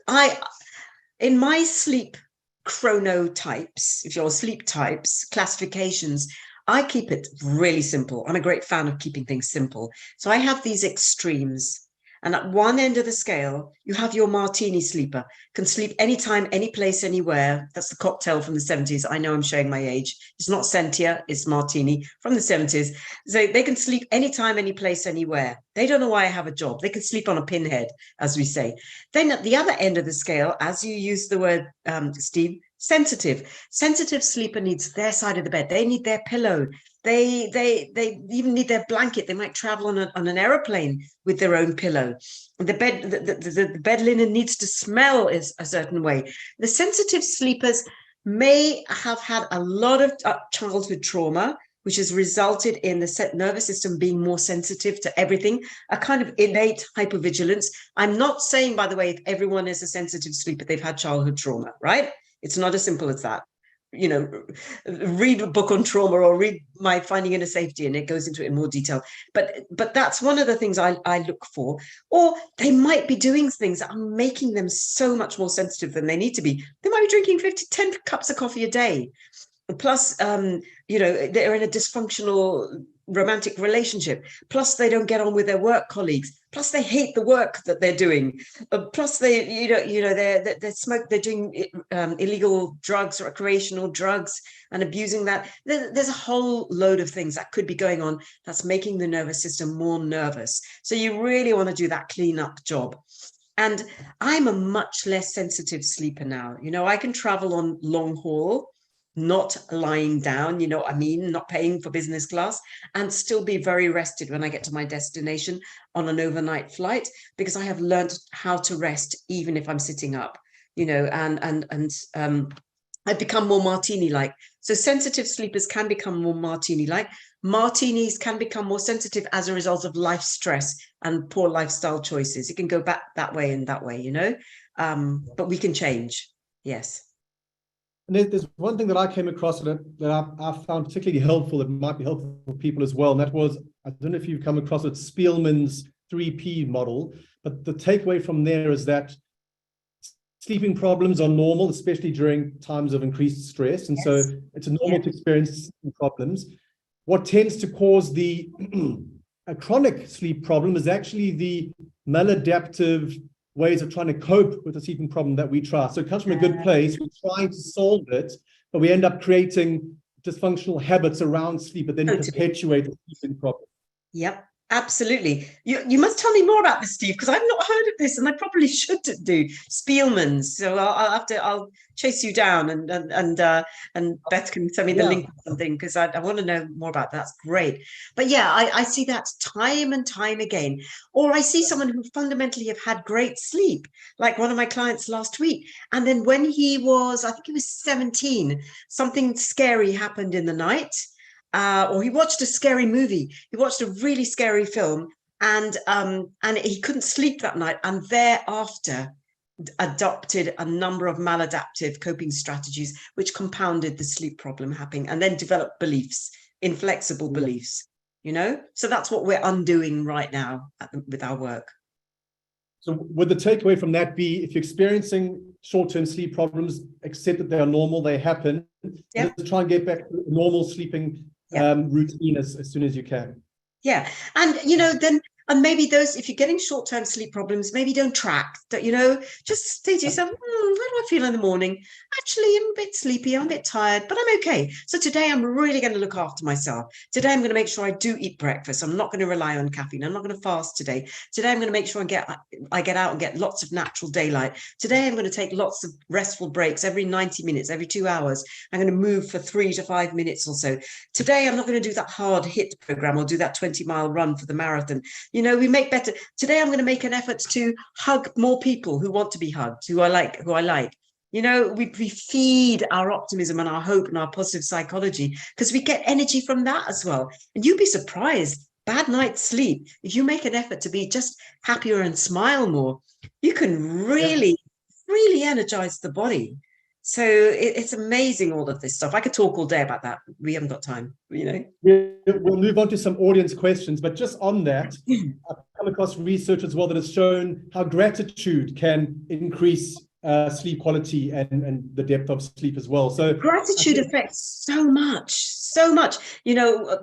in my sleep chronotypes, if you're sleep types, classifications, I keep it really simple. I'm a great fan of keeping things simple. So I have these extremes. And at one end of the scale, you have your martini sleeper, can sleep anytime, any place, anywhere. That's the cocktail from the 70s. I know I'm showing my age. It's not Sentia, it's martini from the 70s. So they can sleep anytime, any place, anywhere. They don't know why I have a job. They can sleep on a pinhead, as we say. Then at the other end of the scale, as you use the word, Steve, sensitive. Sensitive sleeper needs their side of the bed. They need their pillow. They even need their blanket. They might travel on an aeroplane with their own pillow. The bed linen needs to smell a certain way. The sensitive sleepers may have had a lot of childhood trauma, which has resulted in the nervous system being more sensitive to everything, a kind of innate hypervigilance. I'm not saying, by the way, if everyone is a sensitive sleeper, they've had childhood trauma, right? It's not as simple as that. Read a book on trauma or read my Finding Inner Safety, and it goes into it in more detail. But that's one of the things I look for. Or they might be doing things that are making them so much more sensitive than they need to be. They might be drinking 10 cups of coffee a day. plus they're in a dysfunctional romantic relationship, plus they don't get on with their work colleagues, plus they hate the work that they're doing, plus they they smoke, they're doing illegal drugs, recreational drugs, and abusing that. There's a whole load of things that could be going on that's making the nervous system more nervous. So you really want to do that cleanup job. And I'm a much less sensitive sleeper now. I can travel on long haul, not lying down, you know what I mean, not paying for business class, and still be very rested when I get to my destination on an overnight flight, because I have learned how to rest even if I'm sitting up, and I've become more martini-like. So sensitive sleepers can become more martini-like. Martinis can become more sensitive as a result of life stress and poor lifestyle choices. It can go back that way and that way, but we can change. Yes. And there's one thing that I came across that I found particularly helpful, that might be helpful for people as well. And that was, I don't know if you've come across it, Spielman's 3P model, but the takeaway from there is that sleeping problems are normal, especially during times of increased stress. And so it's a normal to experience sleeping problems. What tends to cause a chronic sleep problem is actually the maladaptive ways of trying to cope with the sleeping problem that we try. So it comes from a good place. We're trying to solve it, but we end up creating dysfunctional habits around sleep that then perpetuate the sleeping problem. Yep. Absolutely. You must tell me more about this, Steve, because I've not heard of this, and I probably should do. Spielman's. So I'll chase you down, and Beth can send me the link or something, because I want to know more about that. That's great. But yeah, I see that time and time again. Or I see someone who fundamentally have had great sleep, like one of my clients last week. And then when he was, I think he was 17, something scary happened in the night. Or he watched a scary movie. He watched a really scary film, and he couldn't sleep that night, and thereafter adopted a number of maladaptive coping strategies, which compounded the sleep problem happening, and then developed beliefs, inflexible beliefs, So that's what we're undoing right now with our work. So would the takeaway from that be, if you're experiencing short-term sleep problems, accept that they are normal, they happen, and just try and get back to normal sleeping routine as soon as you can. Yeah. And, then, and maybe those, if you're getting short-term sleep problems, maybe don't track that, just say to yourself, how do I feel in the morning? Actually, I'm a bit sleepy, I'm a bit tired, but I'm okay. So today I'm really going to look after myself. Today I'm going to make sure I do eat breakfast. I'm not going to rely on caffeine. I'm not going to fast today. Today I'm going to make sure I get out and get lots of natural daylight. Today I'm going to take lots of restful breaks every 90 minutes, every 2 hours. I'm going to move for 3 to 5 minutes or so. Today I'm not going to do that hard HIIT program or do that 20-mile run for the marathon. We make better. Today, I'm going to make an effort to hug more people who want to be hugged, who I like. We feed our optimism and our hope and our positive psychology, because we get energy from that as well. And you'd be surprised, bad night's sleep, if you make an effort to be just happier and smile more, you can really, really energize the body. So it's amazing, all of this stuff. I could talk all day about that. We haven't got time, We'll move on to some audience questions, but just on that, I've come across research as well that has shown how gratitude can increase sleep quality and the depth of sleep as well. So gratitude affects so much,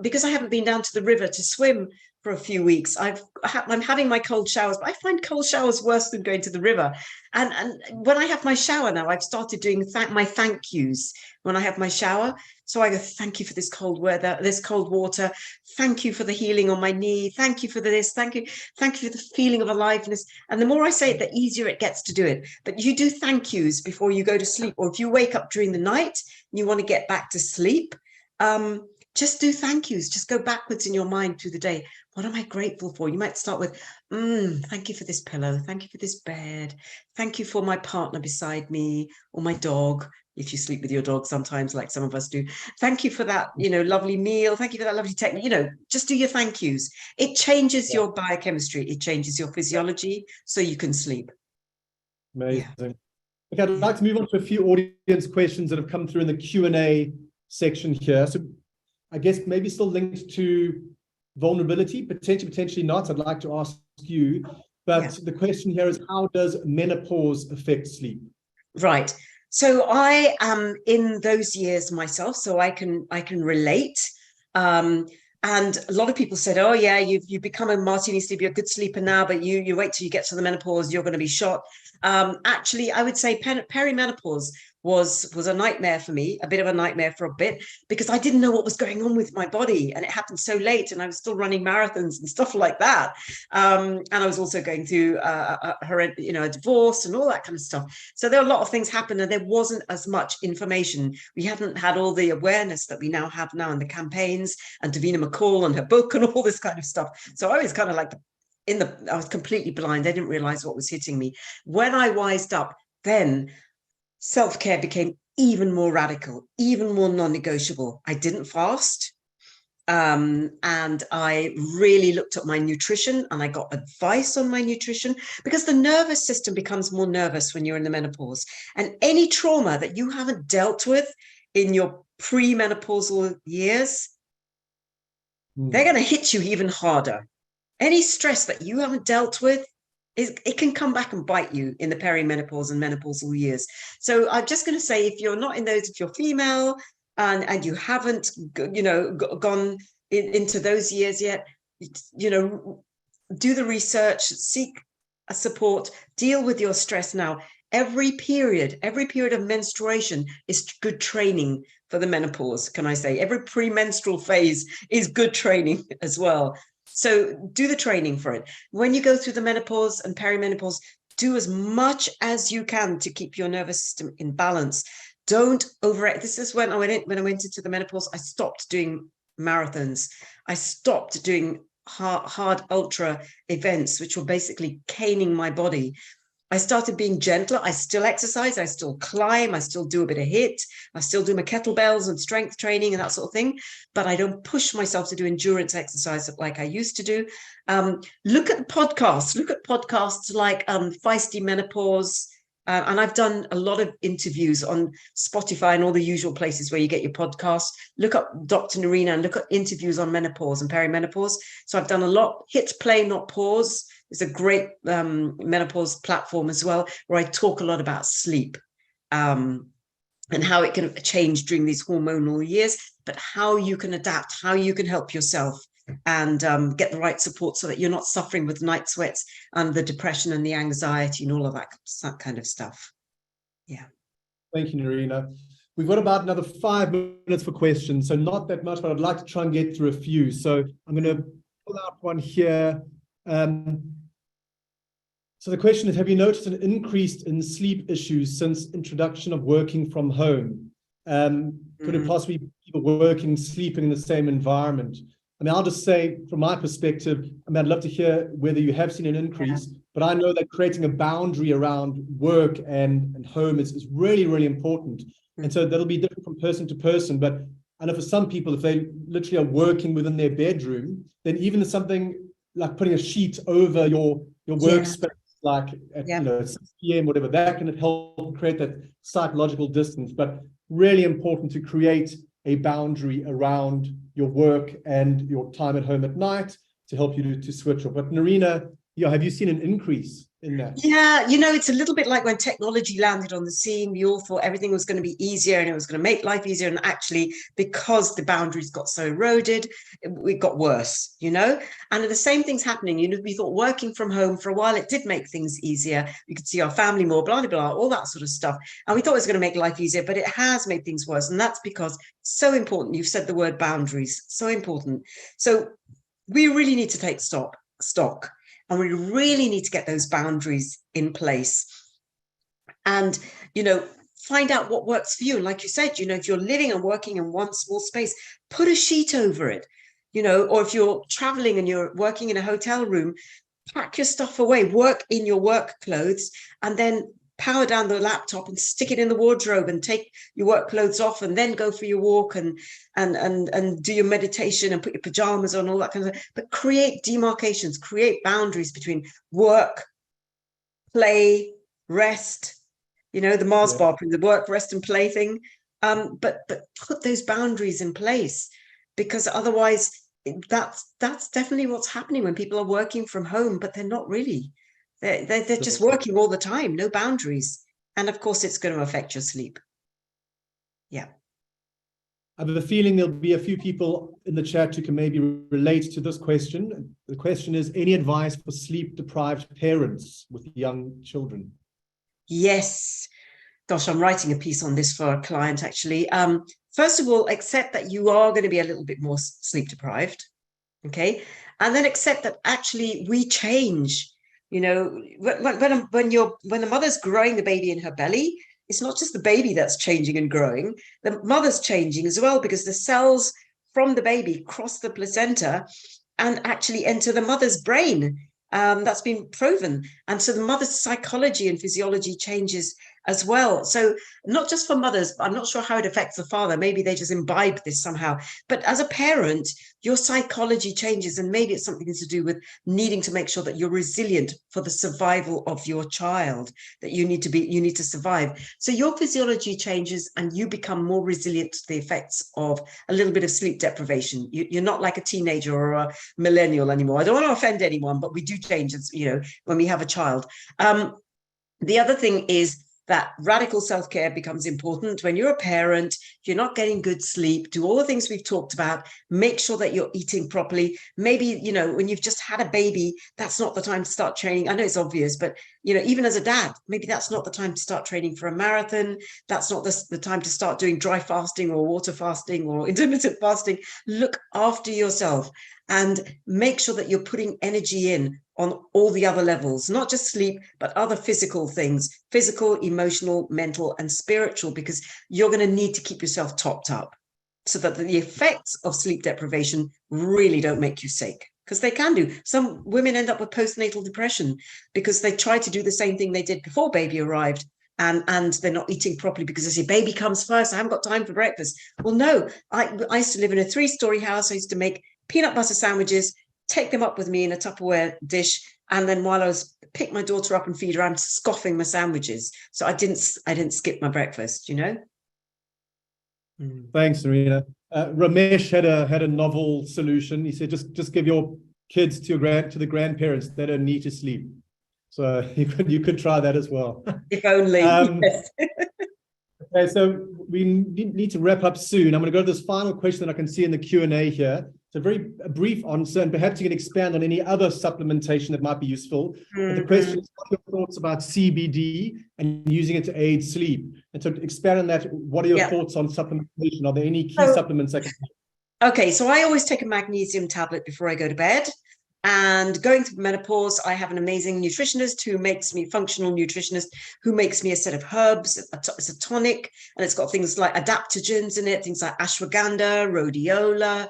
because I haven't been down to the river to swim for a few weeks. I'm having my cold showers, but I find cold showers worse than going to the river. And when I have my shower now, I've started doing my thank yous when I have my shower. So I go, thank you for this cold weather, this cold water. Thank you for the healing on my knee. Thank you for this. Thank you for the feeling of aliveness. And the more I say it, the easier it gets to do it. But you do thank yous before you go to sleep. Or if you wake up during the night and you want to get back to sleep, just do thank yous. Just go backwards in your mind through the day. What am I grateful for? You might start with, thank you for this pillow. Thank you for this bed. Thank you for my partner beside me, or my dog, if you sleep with your dog sometimes, like some of us do. Thank you for that, lovely meal. Thank you for that lovely technique. Just do your thank yous. It changes your biochemistry. It changes your physiology, so you can sleep. Amazing. Yeah. Okay, I'd like to move on to a few audience questions that have come through in the Q&A section here. So I guess maybe still linked to vulnerability, potentially not. I'd like to ask you, but the question here is, how does menopause affect sleep? Right. So I am in those years myself, so I can relate. And a lot of people said, "Oh yeah, you've become a martini sleeper, you're a good sleeper now, but you wait till you get to the menopause, you're going to be shot." Actually, I would say perimenopause was a nightmare for me, a bit of a nightmare for a bit, because I didn't know what was going on with my body, and it happened so late, and I was still running marathons and stuff like that. And I was also going through a divorce and all that kind of stuff. So there were a lot of things happened, and there wasn't as much information. We hadn't had all the awareness that we now have now in the campaigns and Davina McCall and her book and all this kind of stuff. So I was kind of like I was completely blind. I didn't realize what was hitting me. When I wised up, then self-care became even more radical, even more non-negotiable. I didn't fast. And I really looked at my nutrition, and I got advice on my nutrition, because the nervous system becomes more nervous when you're in the menopause. And any trauma that you haven't dealt with in your premenopausal years, they're going to hit you even harder. Any stress that you haven't dealt with, it can come back and bite you in the perimenopause and menopausal years. So I'm just going to say, if you're not in those, if you're female and you haven't, gone into those years yet, do the research, seek a support, deal with your stress now. Every period of menstruation is good training for the menopause, can I say? Every premenstrual phase is good training as well. So do the training for it. When you go through the menopause and perimenopause, do as much as you can to keep your nervous system in balance. Don't overact. This is when I went into the menopause, I stopped doing marathons. I stopped doing hard ultra events, which were basically caning my body. I started being gentler. I still exercise. I still climb. I still do a bit of HIIT. I still do my kettlebells and strength training and that sort of thing. But I don't push myself to do endurance exercise like I used to do. Look at podcasts. Look at podcasts like Feisty Menopause. And I've done a lot of interviews on Spotify and all the usual places where you get your podcasts. Look up Dr. Narina and look at interviews on menopause and perimenopause. So I've done a lot. Hit play, not pause. It's a great menopause platform as well, where I talk a lot about sleep and how it can change during these hormonal years, but how you can adapt, how you can help yourself and get the right support so that you're not suffering with night sweats and the depression and the anxiety and all of that kind of stuff. Yeah. Thank you, Narina. We've got about another 5 minutes for questions, so not that much, but I'd like to try and get through a few. So I'm going to pull out one here. So the question is, have you noticed an increase in sleep issues since introduction of working from home? Could it possibly be people working, sleeping in the same environment? I mean, I'll just say from my perspective, I'd love to hear whether you have seen an increase, but I know that creating a boundary around work and home is really, really important. And so that'll be different from person to person. But I know for some people, if they literally are working within their bedroom, then even something like putting a sheet over your workspace, like at 6 p.m., whatever, that can help create that psychological distance. But really important to create a boundary around your work and your time at home at night to help you to switch off. But Narina, have you seen an increase in that? Yeah, it's a little bit like when technology landed on the scene. We all thought everything was going to be easier and it was going to make life easier. And actually, because the boundaries got so eroded, it got worse, And the same thing's happening. We thought working from home for a while, it did make things easier. We could see our family more, blah, blah, blah, all that sort of stuff. And we thought it was going to make life easier, but it has made things worse. And that's because it's so important. You've said the word boundaries, so important. So we really need to take stock. And we really need to get those boundaries in place and, find out what works for you. And like you said, if you're living and working in one small space, put a sheet over it, or if you're traveling and you're working in a hotel room, pack your stuff away, work in your work clothes, and then power down the laptop and stick it in the wardrobe and take your work clothes off and then go for your walk and do your meditation and put your pajamas on, all that kind of stuff. But create demarcations, create boundaries between work, play, rest, the Mars bar, the work, rest and play thing. But put those boundaries in place, because otherwise that's definitely what's happening when people are working from home, but they're not really. They're just working all the time, no boundaries. And of course, it's going to affect your sleep. Yeah. I have a feeling there'll be a few people in the chat who can maybe relate to this question. The question is, any advice for sleep-deprived parents with young children? Yes. Gosh, I'm writing a piece on this for a client, actually. First of all, accept that you are going to be a little bit more sleep-deprived, okay? And then accept that actually we change. You know, when the mother's growing the baby in her belly, it's not just the baby that's changing and growing, the mother's changing as well, because the cells from the baby cross the placenta and actually enter the mother's brain. That's been proven. And so the mother's psychology and physiology changes as well. So not just for mothers, I'm not sure how it affects the father. Maybe they just imbibe this somehow. But as a parent, your psychology changes, and maybe it's something to do with needing to make sure that you're resilient for the survival of your child, that you need to survive. So your physiology changes and you become more resilient to the effects of a little bit of sleep deprivation. You're not like a teenager or a millennial anymore. I don't want to offend anyone, but we do change, you know, when we have a child. The other thing is that radical self-care becomes important. When you're a parent, you're not getting good sleep, do all the things we've talked about, make sure that you're eating properly. Maybe, you know, when you've just had a baby, that's not the time to start training. I know it's obvious, but, you know, even as a dad, maybe that's not the time to start training for a marathon. That's not the time to start doing dry fasting or water fasting or intermittent fasting. Look after yourself and make sure that you're putting energy in on all the other levels, not just sleep, but other physical things, physical, emotional, mental, and spiritual, because you're going to need to keep yourself topped up so that the effects of sleep deprivation really don't make you sick, because they can do. Some women end up with postnatal depression because they try to do the same thing they did before baby arrived. And they're not eating properly because they say, baby comes first, I haven't got time for breakfast. Well, no, I used to live in a 3-story house. I used to make peanut butter sandwiches, take them up with me in a Tupperware dish, and then while I was pick my daughter up and feed her, I'm scoffing my sandwiches. So I didn't skip my breakfast, you know. Thanks, Narita. Ramesh had a novel solution. He said, just give your kids to the grandparents that don't need to sleep. So you could try that as well. If only. Yes. Okay, so we need to wrap up soon. I'm going to go to this final question that I can see in the Q&A here. It's a brief answer, and perhaps you can expand on any other supplementation that might be useful. But the question is, what are your thoughts about CBD and using it to aid sleep? And to expand on that, what are your thoughts on supplementation? Are there any key supplements that can help? Okay, so I always take a magnesium tablet before I go to bed. And going through menopause, I have an amazing nutritionist who makes me, functional nutritionist, who makes me a set of herbs. It's a tonic, and it's got things like adaptogens in it, things like ashwagandha, rhodiola,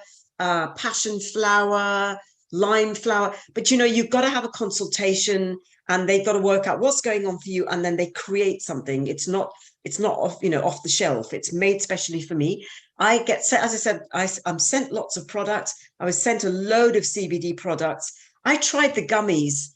passion flower, lime flower. But, you know, you've got to have a consultation, and they've got to work out what's going on for you, and then they create something. It's not off, you know, off the shelf. It's made specially for me. I get sent, as I said, I'm sent lots of products. I was sent a load of CBD products. I tried the gummies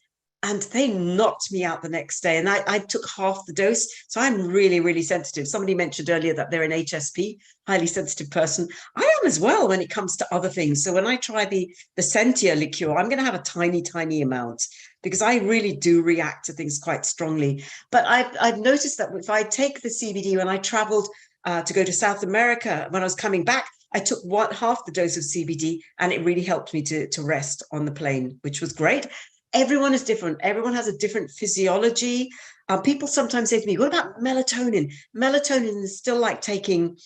and they knocked me out the next day. And I took half the dose. So I'm really, really sensitive. Somebody mentioned earlier that they're an HSP, highly sensitive person. I am as well when it comes to other things. So when I try the Sentia liqueur, I'm going to have a tiny, tiny amount, because I really do react to things quite strongly. But I've noticed that if I take the CBD, when I traveled to go to South America, when I was coming back, I took half the dose of CBD, and it really helped me to rest on the plane, which was great. Everyone is different. Everyone has a different physiology. People sometimes say to me, what about melatonin? Melatonin is still like taking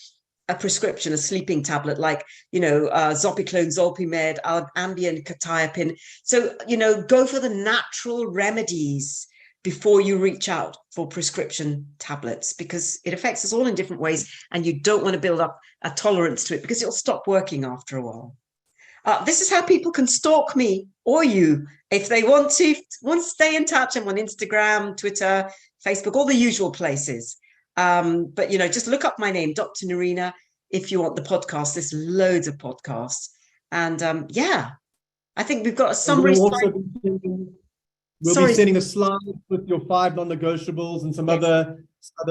a prescription, a sleeping tablet, like, you know, Zopiclone, Zolpimed, Ambien, Quetiapine. So, you know, go for the natural remedies before you reach out for prescription tablets, because it affects us all in different ways, and you don't want to build up a tolerance to it, because it'll stop working after a while. This is how people can stalk me or you if they want to stay in touch. I'm on Instagram, Twitter, Facebook, all the usual places. But, you know, just look up my name, Dr. Narina, if you want the podcast. There's loads of podcasts. And yeah, I think we've got a summary slide. We'll be sending a slide with your 5 non-negotiables and some other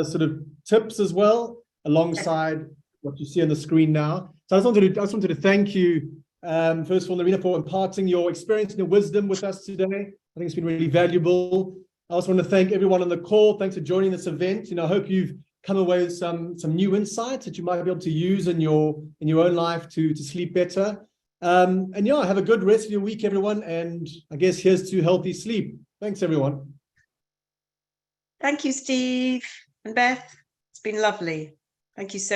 sort of tips as well, alongside what you see on the screen now. So I just wanted to thank you, first of all, Narina, for imparting your experience and your wisdom with us today. I think it's been really valuable. I also want to thank everyone on the call. Thanks for joining this event. I hope you've come away with some new insights that you might be able to use in your own life to sleep better. And yeah, have a good rest of your week, everyone. And I guess here's to healthy sleep. Thanks, everyone. Thank you, Steve and Beth. It's been lovely. Thank you so